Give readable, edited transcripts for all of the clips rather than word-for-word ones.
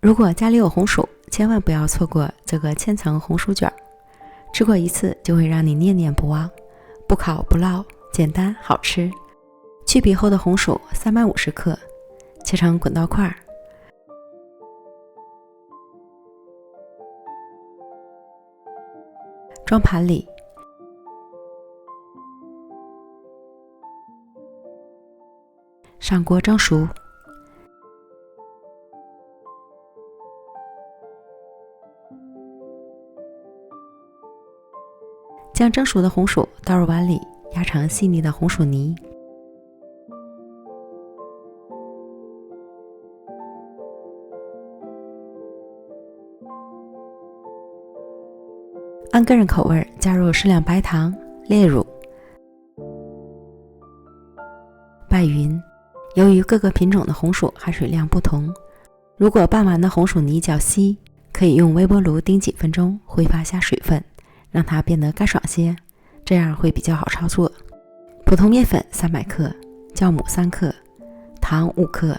如果家里有红薯，千万不要错过这个千层红薯卷，吃过一次就会让你念念不忘，不烤不烙，简单好吃。去皮后的红薯350克，切成滚刀块，装盘里，上锅蒸熟，将蒸熟的红薯倒入碗里，压成细腻的红薯泥。按个人口味加入适量白糖、炼乳，拌匀。由于各个品种的红薯含水量不同，如果拌完的红薯泥较稀，可以用微波炉叮几分钟，挥发下水分，让它变得干爽些，这样会比较好操作。普通面粉300克，酵母3克，糖5克，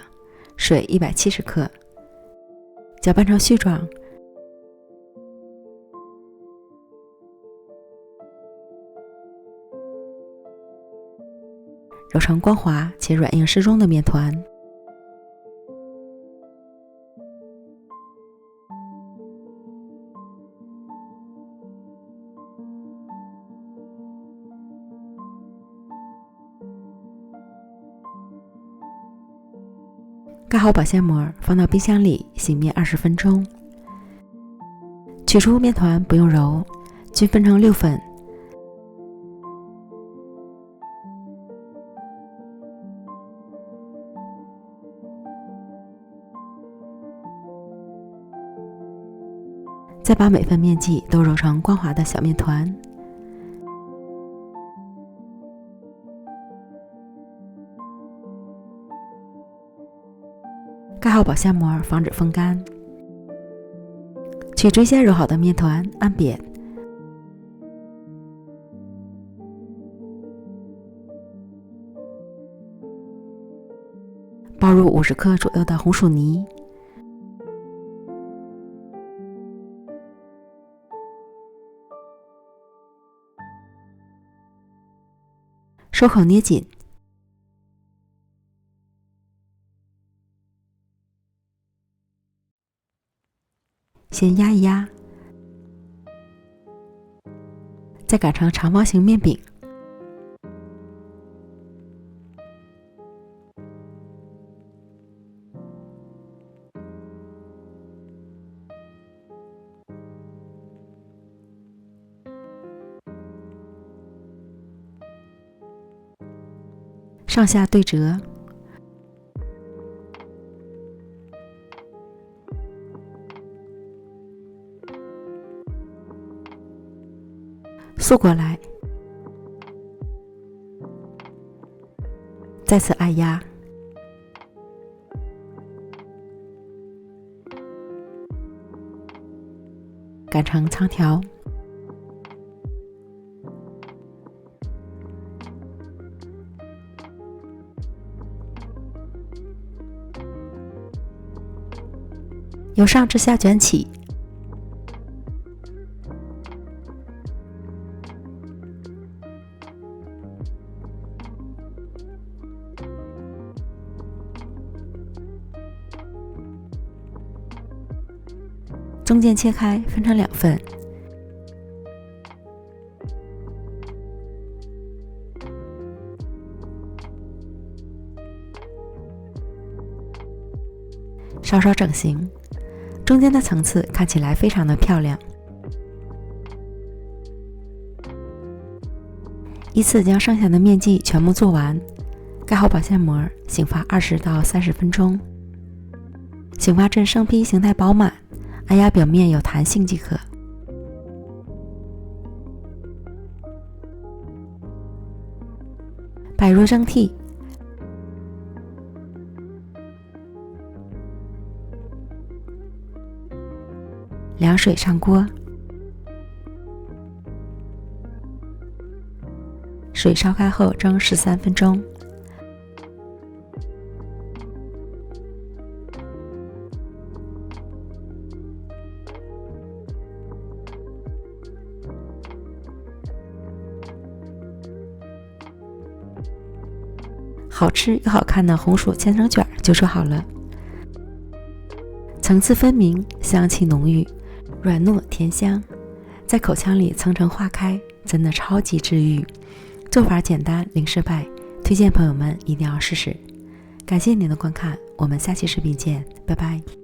水170克，搅拌成絮状。揉成光滑且软硬适中的面团，盖好保鲜膜，放到冰箱里醒面20分钟。取出面团不用揉，均分成6份。再把每份面剂都揉成光滑的小面团，盖好保鲜膜，防止风干。取最先揉好的面团，按扁，包入50克左右的红薯泥，收口捏紧，先压一压，再擀成长方形面饼，上下对折，竖过来，再次按压，擀成长条，由上至下卷起，中间切开，分成2份。稍稍整形，中间的层次看起来非常的漂亮。依次将剩下的面剂全部做完，盖好保鲜膜，醒发20到30分钟。醒发至生坯形态饱满，按压表面有弹性即可。摆入蒸屉，凉水上锅，水烧开后蒸13分钟。好吃又好看的红薯千层卷就做好了。层次分明，香气浓郁，软糯甜香，在口腔里层层化开，真的超级治愈。做法简单，零失败，推荐朋友们一定要试试。感谢您的观看，我们下期视频见，拜拜。